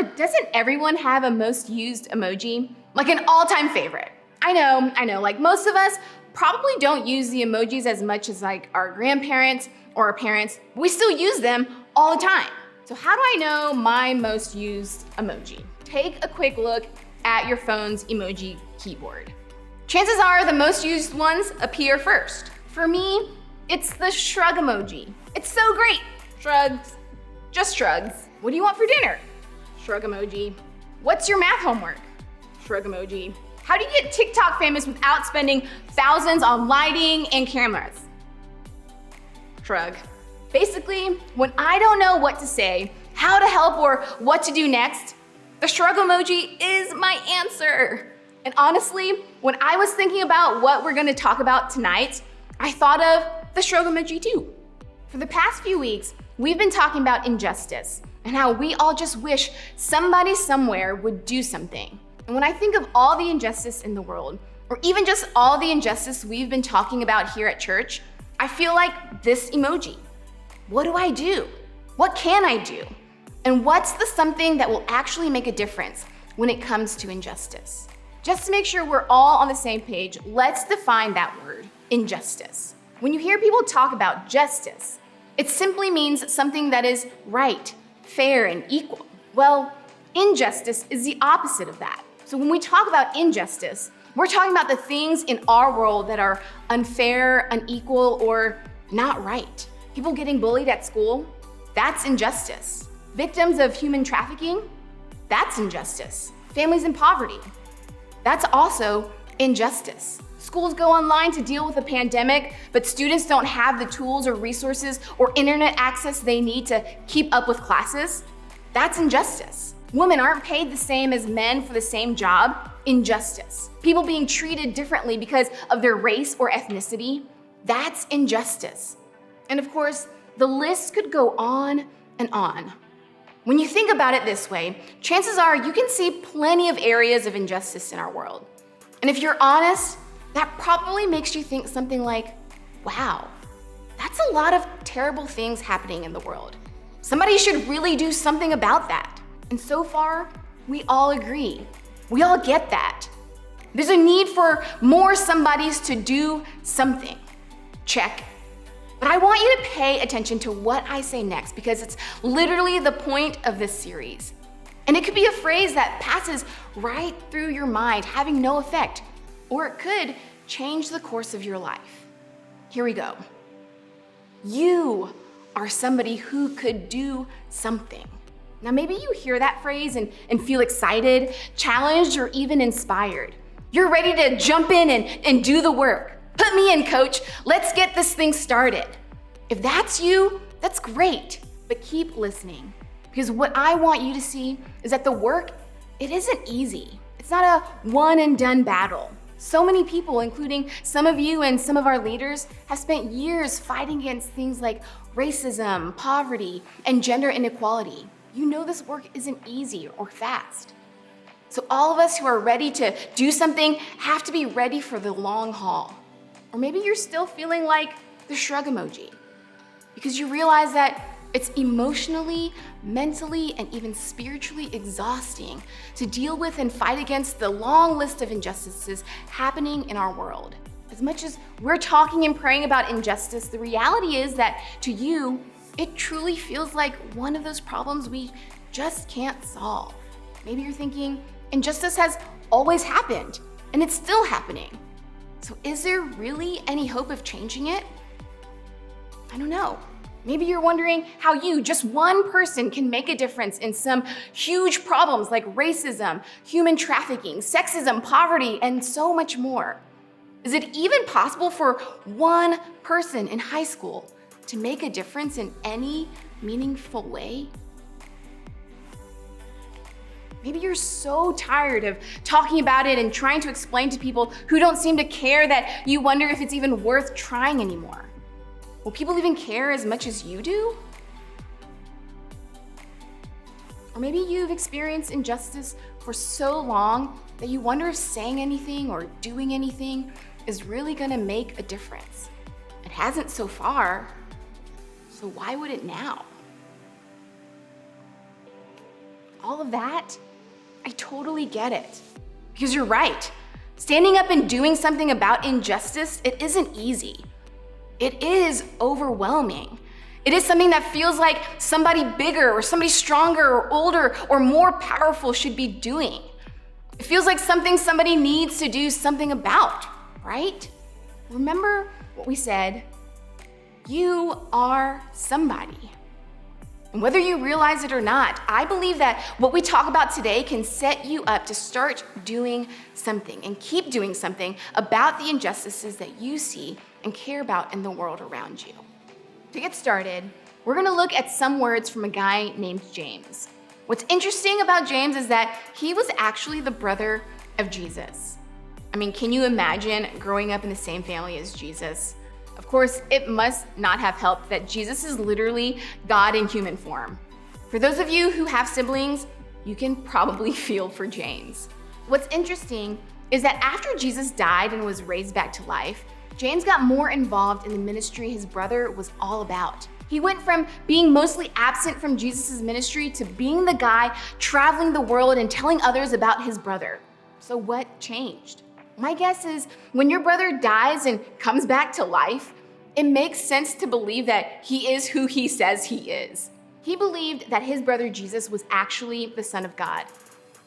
or doesn't everyone have a most used emoji? Like an all-time favorite? I know, like most of us probably don't use the emojis as much as like our grandparents or our parents. We still use them all the time. So how do I know my most used emoji? Take a quick look at your phone's emoji keyboard. Chances are the most used ones appear first. For me, it's the shrug emoji. It's so great. Shrugs, just shrugs. What do you want for dinner? Shrug emoji. What's your math homework? Shrug emoji. How do you get TikTok famous without spending thousands on lighting and cameras? Shrug. Basically, when I don't know what to say, how to help, or what to do next, the shrug emoji is my answer. And honestly, when I was thinking about what we're gonna talk about tonight, I thought of the shrug emoji too. For the past few weeks, we've been talking about injustice and how we all just wish somebody somewhere would do something. And when I think of all the injustice in the world, or even just all the injustice we've been talking about here at church, I feel like this emoji. What do I do? What can I do? And what's the something that will actually make a difference when it comes to injustice? Just to make sure we're all on the same page, let's define that word, injustice. When you hear people talk about justice, it simply means something that is right, fair, and equal. Well, injustice is the opposite of that. So when we talk about injustice, we're talking about the things in our world that are unfair, unequal, or not right. People getting bullied at school, that's injustice. Victims of human trafficking, that's injustice. Families in poverty, that's also injustice. Schools go online to deal with a pandemic, but students don't have the tools or resources or internet access they need to keep up with classes. That's injustice. Women aren't paid the same as men for the same job. Injustice. People being treated differently because of their race or ethnicity. That's injustice. And of course, the list could go on and on. When you think about it this way, chances are you can see plenty of areas of injustice in our world. And if you're honest, that probably makes you think something like, wow, that's a lot of terrible things happening in the world. Somebody should really do something about that. And so far, we all agree. We all get that. There's a need for more somebodies to do something. Check. But I want you to pay attention to what I say next because it's literally the point of this series. And it could be a phrase that passes right through your mind, having no effect, or it could change the course of your life. Here we go. You are somebody who could do something. Now, maybe you hear that phrase and feel excited, challenged, or even inspired. You're ready to jump in and do the work. Put me in, coach. Let's get this thing started. If that's you, that's great, but keep listening. Because what I want you to see is that the work, it isn't easy. It's not a one and done battle. So many people, including some of you and some of our leaders, have spent years fighting against things like racism, poverty, and gender inequality. You know this work isn't easy or fast. So all of us who are ready to do something have to be ready for the long haul. Or maybe you're still feeling like the shrug emoji because you realize that it's emotionally, mentally, and even spiritually exhausting to deal with and fight against the long list of injustices happening in our world. As much as we're talking and praying about injustice, the reality is that to you, it truly feels like one of those problems we just can't solve. Maybe you're thinking, injustice has always happened, and it's still happening. So is there really any hope of changing it? I don't know. Maybe you're wondering how you, just one person, can make a difference in some huge problems like racism, human trafficking, sexism, poverty, and so much more. Is it even possible for one person in high school to make a difference in any meaningful way? Maybe you're so tired of talking about it and trying to explain to people who don't seem to care that you wonder if it's even worth trying anymore. Will people even care as much as you do? Or maybe you've experienced injustice for so long that you wonder if saying anything or doing anything is really gonna make a difference. It hasn't so far, so why would it now? all of that, I totally get it. Because you're right. Standing up and doing something about injustice, it isn't easy. It is overwhelming. It is something that feels like somebody bigger or somebody stronger or older or more powerful should be doing. It feels like something somebody needs to do something about, right? Remember what we said? You are somebody. And whether you realize it or not, I believe that what we talk about today can set you up to start doing something and keep doing something about the injustices that you see and care about in the world around you. To get started, we're gonna look at some words from a guy named James. What's interesting about James is that he was actually the brother of Jesus. I mean, can you imagine growing up in the same family as Jesus? Of course, it must not have helped that Jesus is literally God in human form. For those of you who have siblings, you can probably feel for James. What's interesting is that after Jesus died and was raised back to life, James got more involved in the ministry his brother was all about. He went from being mostly absent from Jesus' ministry to being the guy traveling the world and telling others about his brother. So what changed? My guess is when your brother dies and comes back to life, it makes sense to believe that he is who he says he is. He believed that his brother Jesus was actually the Son of God.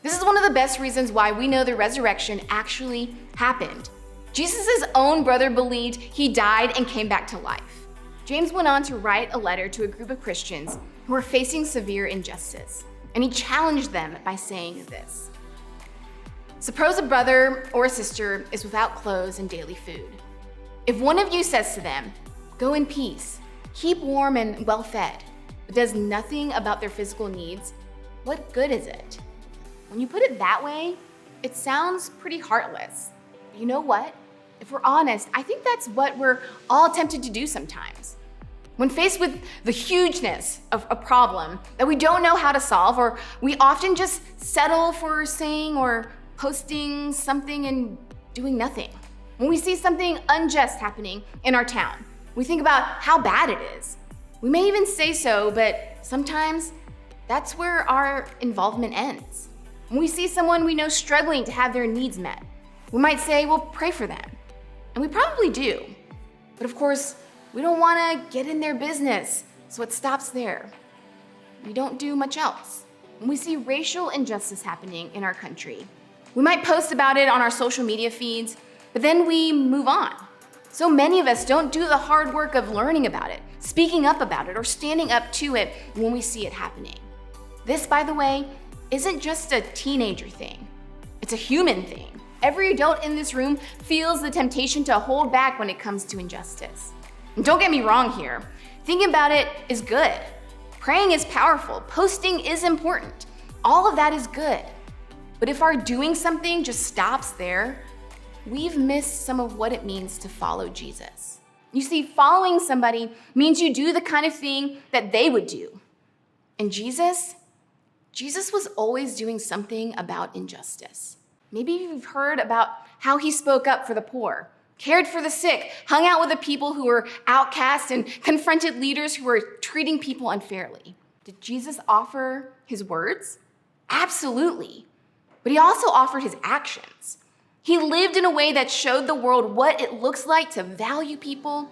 This is one of the best reasons why we know the resurrection actually happened. Jesus' own brother believed he died and came back to life. James went on to write a letter to a group of Christians who were facing severe injustice, and he challenged them by saying this. Suppose a brother or a sister is without clothes and daily food. If one of you says to them, "Go in peace, keep warm and well fed," but does nothing about their physical needs, what good is it? When you put it that way, it sounds pretty heartless. But you know what? If we're honest, I think that's what we're all tempted to do sometimes. When faced with the hugeness of a problem that we don't know how to solve, or we often just settle for saying or posting something and doing nothing. When we see something unjust happening in our town, we think about how bad it is. We may even say so, but sometimes that's where our involvement ends. When we see someone we know struggling to have their needs met, we might say, well, pray for them. And we probably do. But of course, we don't want to get in their business, so it stops there. We don't do much else. When we see racial injustice happening in our country, we might post about it on our social media feeds, but then we move on. So many of us don't do the hard work of learning about it, speaking up about it, or standing up to it when we see it happening. This, by the way, isn't just a teenager thing. It's a human thing. Every adult in this room feels the temptation to hold back when it comes to injustice. And don't get me wrong here. Thinking about it is good. Praying is powerful. Posting is important. All of that is good. But if our doing something just stops there, we've missed some of what it means to follow Jesus. You see, following somebody means you do the kind of thing that they would do. And Jesus was always doing something about injustice. Maybe you've heard about how he spoke up for the poor, cared for the sick, hung out with the people who were outcast, and confronted leaders who were treating people unfairly. Did Jesus offer his words? Absolutely. But he also offered his actions. He lived in a way that showed the world what it looks like to value people.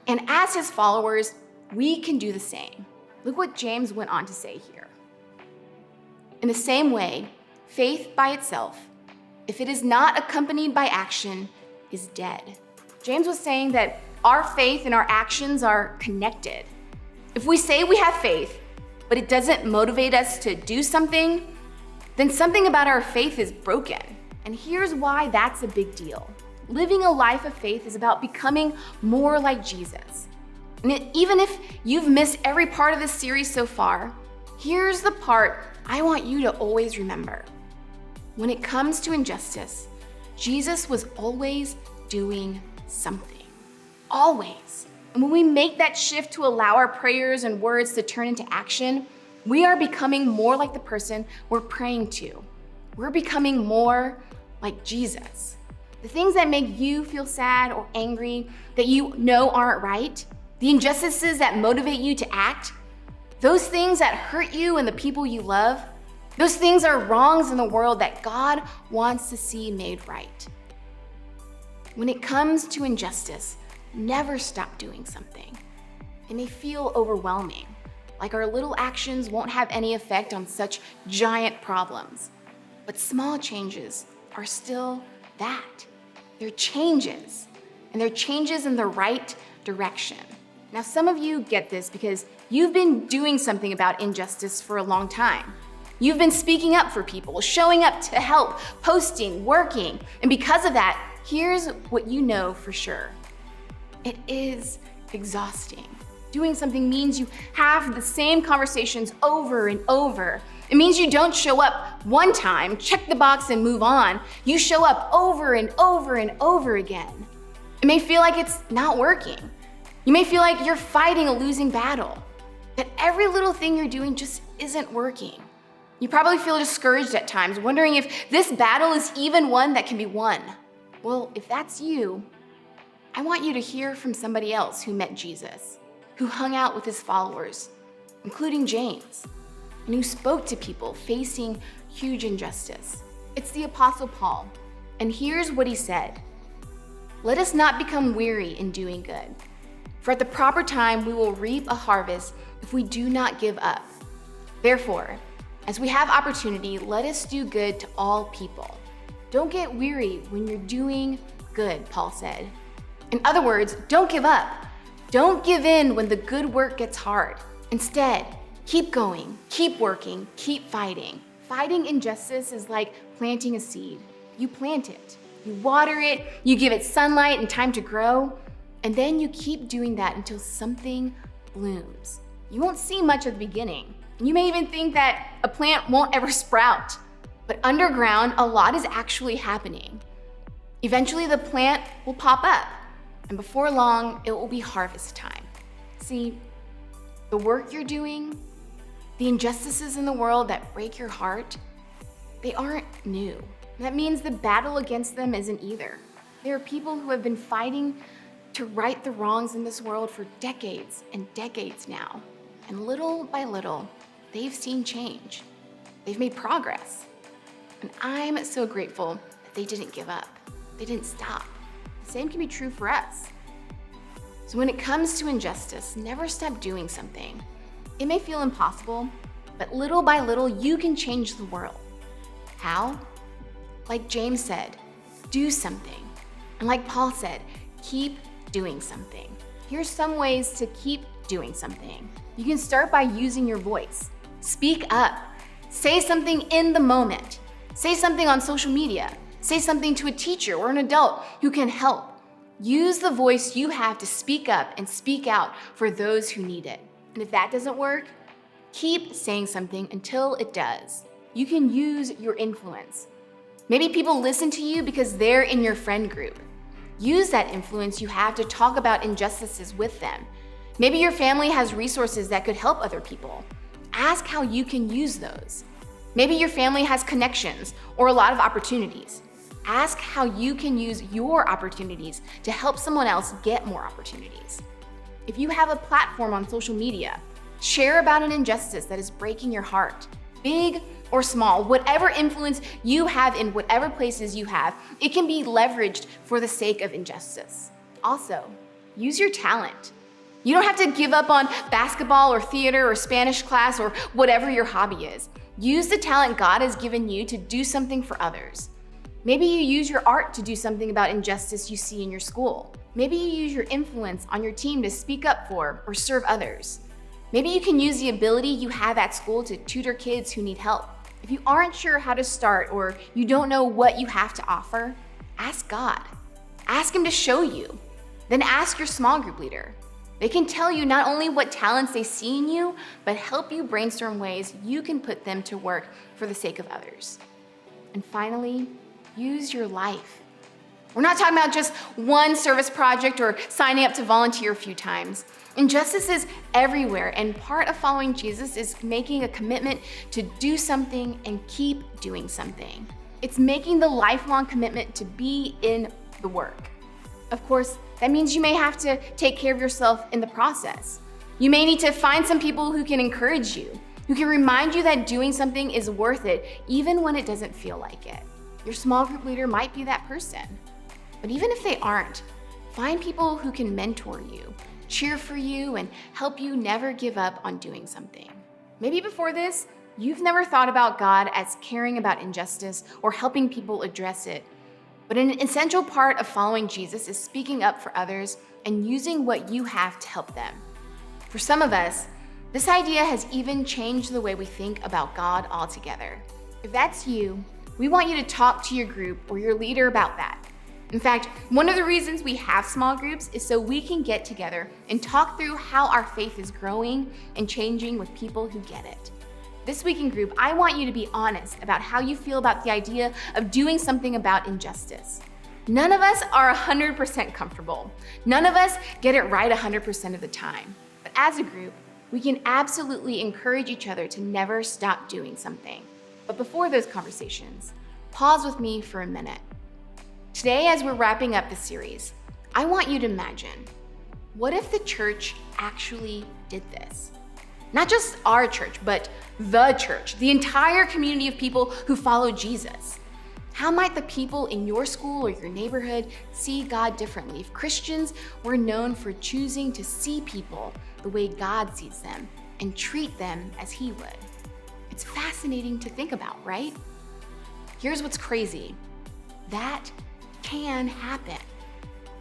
And as his followers, we can do the same. Look what James went on to say here. In the same way, faith by itself, if it is not accompanied by action, is dead. James was saying that our faith and our actions are connected. If we say we have faith, but it doesn't motivate us to do something, then something about our faith is broken. And here's why that's a big deal. Living a life of faith is about becoming more like Jesus. And even if you've missed every part of this series so far, here's the part I want you to always remember. When it comes to injustice, Jesus was always doing something. Always. And when we make that shift to allow our prayers and words to turn into action, we are becoming more like the person we're praying to. We're becoming more like Jesus. The things that make you feel sad or angry that you know aren't right, the injustices that motivate you to act, those things that hurt you and the people you love, Those things are wrongs in the world that God wants to see made right. When it comes to injustice, never stop doing something. It may feel overwhelming, like our little actions won't have any effect on such giant problems. But small changes are still that. They're changes, and they're changes in the right direction. Now, some of you get this because you've been doing something about injustice for a long time. You've been speaking up for people, showing up to help, posting, working, and because of that, here's what you know for sure. It is exhausting. Doing something means you have the same conversations over and over. It means you don't show up one time, check the box, and move on. You show up over and over and over again. It may feel like it's not working. You may feel like you're fighting a losing battle, that every little thing you're doing just isn't working. You probably feel discouraged at times, wondering if this battle is even one that can be won. Well, if that's you, I want you to hear from somebody else who met Jesus, who hung out with his followers, including James, and who spoke to people facing huge injustice. It's the Apostle Paul, and here's what he said. Let us not become weary in doing good, for at the proper time we will reap a harvest if we do not give up. Therefore, as we have opportunity, let us do good to all people. Don't get weary when you're doing good, Paul said. In other words, don't give up. Don't give in when the good work gets hard. Instead, keep going, keep working, keep fighting. Fighting injustice is like planting a seed. You plant it, you water it, you give it sunlight and time to grow, and then you keep doing that until something blooms. You won't see much at the beginning. You may even think that a plant won't ever sprout, but underground, a lot is actually happening. Eventually, the plant will pop up, and before long, it will be harvest time. See, the work you're doing, the injustices in the world that break your heart, they aren't new. That means the battle against them isn't either. There are people who have been fighting to right the wrongs in this world for decades and decades now. And little by little, they've seen change. They've made progress. And I'm so grateful that they didn't give up. They didn't stop. The same can be true for us. So when it comes to injustice, never stop doing something. It may feel impossible, but little by little, you can change the world. How? Like James said, do something. And like Paul said, keep doing something. Here's some ways to keep doing something. You can start by using your voice. Speak up. Say something in the moment. Say something on social media. Say something to a teacher or an adult who can help. Use the voice you have to speak up and speak out for those who need it. And if that doesn't work, keep saying something until it does. You can use your influence. Maybe people listen to you because they're in your friend group. Use that influence you have to talk about injustices with them. Maybe your family has resources that could help other people. Ask how you can use those. Maybe your family has connections or a lot of opportunities. Ask how you can use your opportunities to help someone else get more opportunities. If you have a platform on social media, share about an injustice that is breaking your heart. Big or small, whatever influence you have in whatever places you have, it can be leveraged for the sake of injustice. Also, use your talent. You don't have to give up on basketball or theater or Spanish class or whatever your hobby is. Use the talent God has given you to do something for others. Maybe you use your art to do something about injustice you see in your school. Maybe you use your influence on your team to speak up for or serve others. Maybe you can use the ability you have at school to tutor kids who need help. If you aren't sure how to start or you don't know what you have to offer, ask God. Ask Him to show you. Then ask your small group leader. They can tell you not only what talents they see in you, but help you brainstorm ways you can put them to work for the sake of others. And finally, use your life. We're not talking about just one service project or signing up to volunteer a few times. Injustice is everywhere, and part of following Jesus is making a commitment to do something and keep doing something. It's making the lifelong commitment to be in the work. Of course, that means you may have to take care of yourself in the process. You may need to find some people who can encourage you. who can remind you that doing something is worth it even when it doesn't feel like it. Your small group leader might be that person. But even if they aren't, find people who can mentor you, cheer for you, and help you never give up on doing something. Maybe before this, you've never thought about God as caring about injustice or helping people address it. But an essential part of following Jesus is speaking up for others and using what you have to help them. For some of us, this idea has even changed the way we think about God altogether. If that's you, we want you to talk to your group or your leader about that. In fact, one of the reasons we have small groups is so we can get together and talk through how our faith is growing and changing with people who get it. This week in group, I want you to be honest about how you feel about the idea of doing something about injustice. None of us are 100% comfortable. None of us get it right 100% of the time. But as a group, we can absolutely encourage each other to never stop doing something. But before those conversations, pause with me for a minute. Today, as we're wrapping up the series, I want you to imagine, what if the church actually did this? Not just our church, but the church, the entire community of people who follow Jesus. How might the people in your school or your neighborhood see God differently if Christians were known for choosing to see people the way God sees them and treat them as He would? It's fascinating to think about, right? Here's what's crazy. That can happen,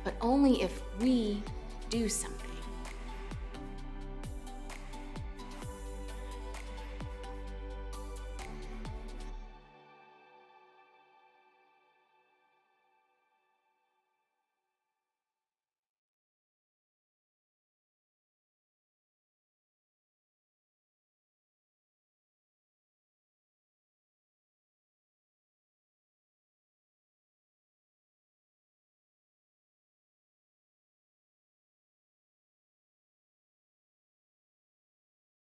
but only if we do something.